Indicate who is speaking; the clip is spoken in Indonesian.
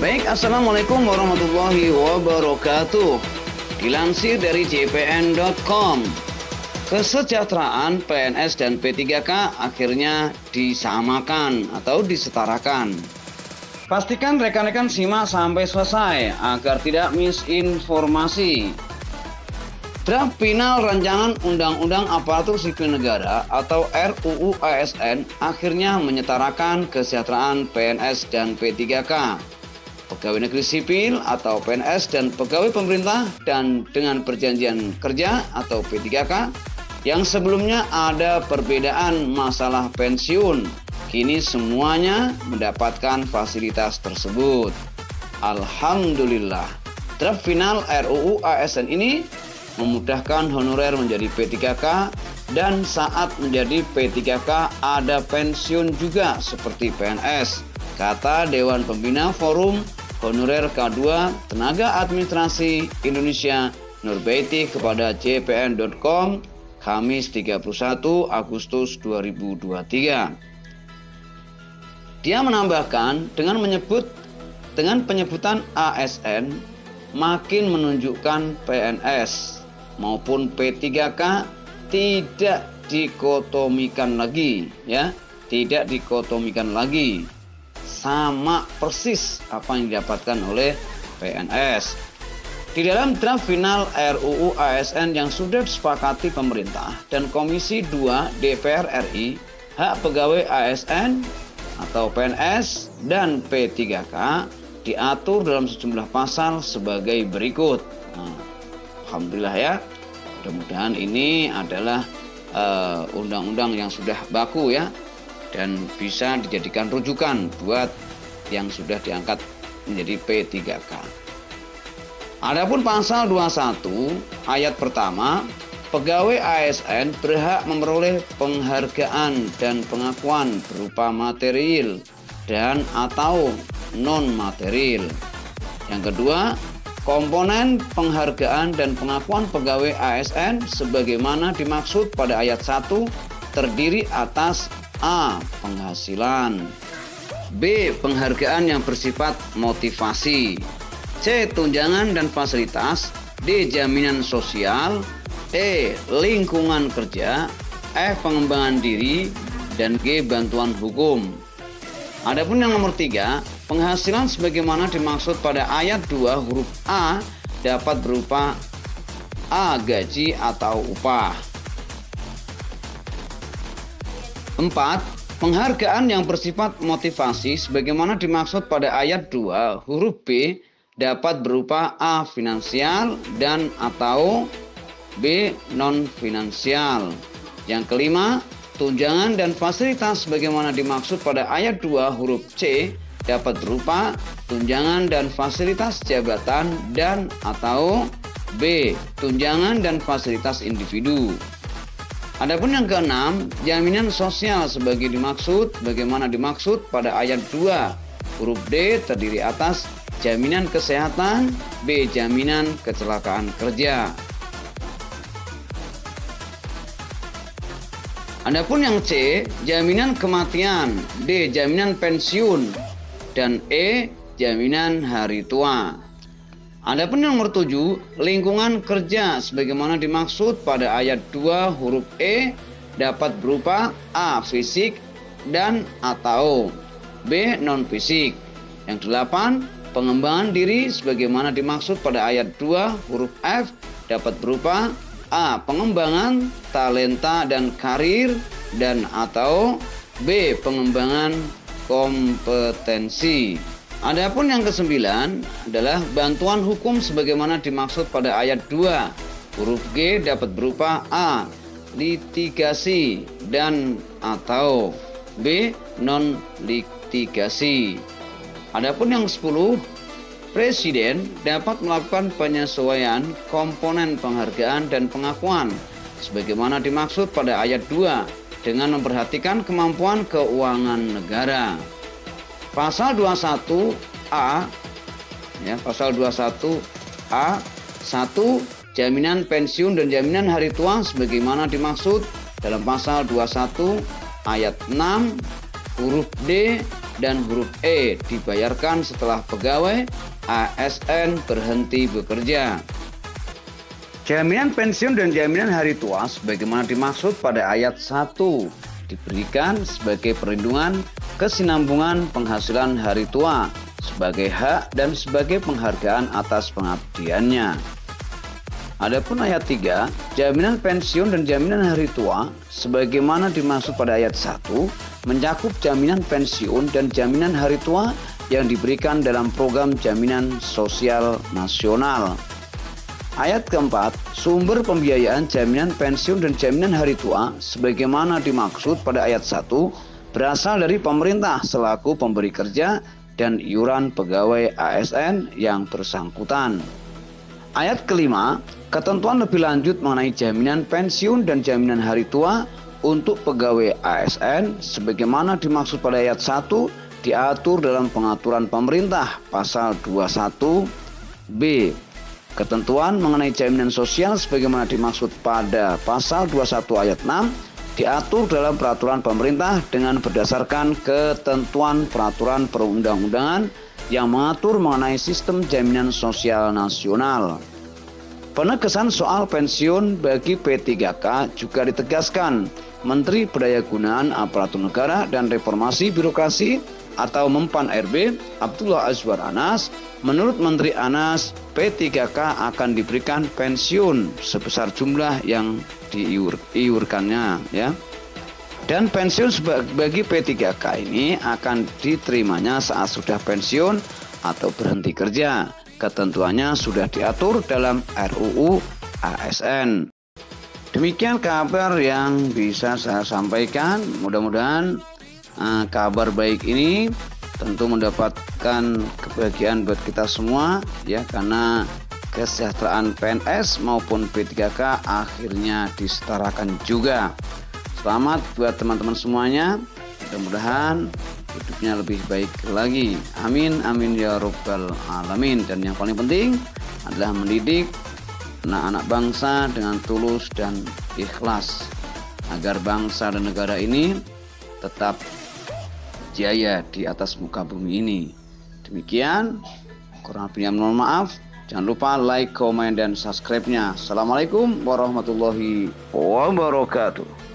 Speaker 1: Baik, Assalamualaikum warahmatullahi wabarakatuh. Dilansir dari jpn.com, kesejahteraan PNS dan P3K akhirnya disamakan atau disetarakan. Pastikan rekan-rekan simak sampai selesai agar tidak misinformasi. Draft final rancangan Undang-Undang Aparatur Sipil Negara atau RUU ASN akhirnya menyetarakan kesejahteraan PNS dan P3K, pegawai negeri sipil atau PNS dan pegawai pemerintah dan dengan perjanjian kerja atau P3K yang sebelumnya ada perbedaan masalah pensiun. Kini semuanya mendapatkan fasilitas tersebut. Alhamdulillah. Draft final RUU ASN ini memudahkan honorer menjadi P3K dan saat menjadi P3K ada pensiun juga seperti PNS, kata Dewan Pembina Forum Honorer K2 Tenaga Administrasi Indonesia Nurbaiti kepada jpn.com Kamis 31 Agustus 2023. Dia menambahkan dengan penyebutan ASN makin menunjukkan PNS maupun P3K tidak dikotomikan lagi, tidak dikotomikan lagi. Sama persis apa yang didapatkan oleh PNS. Di dalam draft final RUU ASN yang sudah disepakati pemerintah dan Komisi 2 DPR RI, hak pegawai ASN atau PNS dan P3K diatur dalam sejumlah pasal sebagai berikut. Alhamdulillah ya, mudah-mudahan ini adalah undang-undang yang sudah baku ya, dan bisa dijadikan rujukan buat yang sudah diangkat menjadi P3K. Adapun pasal 21 ayat pertama, pegawai ASN berhak memperoleh penghargaan dan pengakuan berupa material dan atau non material. Yang kedua, komponen penghargaan dan pengakuan pegawai ASN sebagaimana dimaksud pada ayat 1 terdiri atas A. Penghasilan, B. Penghargaan yang bersifat motivasi, C. Tunjangan dan fasilitas, D. Jaminan sosial, E. Lingkungan kerja, F. Pengembangan diri, dan G. Bantuan hukum. Adapun yang nomor 3, penghasilan sebagaimana dimaksud pada ayat 2 huruf A dapat berupa A. Gaji atau upah. 4. Penghargaan yang bersifat motivasi sebagaimana dimaksud pada ayat 2 huruf B dapat berupa A. Finansial dan atau B. Non-finansial. Yang kelima, tunjangan dan fasilitas sebagaimana dimaksud pada ayat 2 huruf C dapat berupa tunjangan dan fasilitas jabatan dan atau B. Tunjangan dan fasilitas individu. Adapun yang keenam, jaminan sosial bagaimana dimaksud pada ayat 2 huruf D terdiri atas jaminan kesehatan, B. Jaminan kecelakaan kerja. Adapun yang C, jaminan kematian, D. Jaminan pensiun, dan E. Jaminan hari tua. Adapun yang nomor 7, lingkungan kerja sebagaimana dimaksud pada ayat 2 huruf E dapat berupa A. Fisik dan atau B. Non-fisik. Yang 8, pengembangan diri sebagaimana dimaksud pada ayat 2 huruf F dapat berupa A. Pengembangan talenta dan karir dan atau B. Pengembangan kompetensi. Adapun yang ke-9 adalah bantuan hukum sebagaimana dimaksud pada ayat 2 huruf G dapat berupa A. Litigasi dan atau B. Non-litigasi. Adapun yang 10, Presiden dapat melakukan penyesuaian komponen penghargaan dan pengakuan sebagaimana dimaksud pada ayat 2 dengan memperhatikan kemampuan keuangan negara. Pasal 21A pasal 21A 1. Jaminan pensiun dan jaminan hari tua sebagaimana dimaksud dalam pasal 21 ayat 6 huruf D dan huruf E dibayarkan setelah pegawai ASN berhenti bekerja. Jaminan pensiun dan jaminan hari tua sebagaimana dimaksud pada ayat 1 diberikan sebagai perlindungan kesinambungan penghasilan hari tua sebagai hak dan sebagai penghargaan atas pengabdiannya. Adapun ayat 3, jaminan pensiun dan jaminan hari tua sebagaimana dimaksud pada ayat 1 mencakup jaminan pensiun dan jaminan hari tua yang diberikan dalam program jaminan sosial nasional. Ayat keempat, sumber pembiayaan jaminan pensiun dan jaminan hari tua sebagaimana dimaksud pada ayat 1 berasal dari pemerintah selaku pemberi kerja dan iuran pegawai ASN yang bersangkutan. Ayat kelima, ketentuan lebih lanjut mengenai jaminan pensiun dan jaminan hari tua untuk pegawai ASN sebagaimana dimaksud pada ayat 1 diatur dalam pengaturan pemerintah pasal 21B. Ketentuan mengenai jaminan sosial sebagaimana dimaksud pada pasal 21 ayat 6 diatur dalam peraturan pemerintah dengan berdasarkan ketentuan peraturan perundang-undangan yang mengatur mengenai sistem jaminan sosial nasional. Penegasan soal pensiun bagi P3K juga ditegaskan. Menteri Pendayagunaan Aparatur Negara dan Reformasi Birokrasi atau Mempan RB Abdullah Azwar Anas, menurut Menteri Anas, P3K akan diberikan pensiun sebesar jumlah yang diiurkannya, ya. Dan pensiun bagi P3K ini akan diterimanya saat sudah pensiun atau berhenti kerja. Ketentuannya sudah diatur dalam RUU ASN. Demikian kabar yang bisa saya sampaikan. Mudah-mudahan kabar baik ini tentu mendapatkan kebahagiaan buat kita semua, ya, karena kesejahteraan PNS maupun P3K akhirnya disetarakan juga. Selamat buat teman-teman semuanya. Mudah-mudahan hidupnya lebih baik lagi. Amin, amin ya rabbal alamin. Dan yang paling penting adalah mendidik anak-anak bangsa dengan tulus dan ikhlas agar bangsa dan negara ini tetap jaya di atas muka bumi ini. Demikian, kurang lebihnya mohon maaf. Jangan lupa like, komen, dan subscribe-nya. Assalamualaikum warahmatullahi wabarakatuh.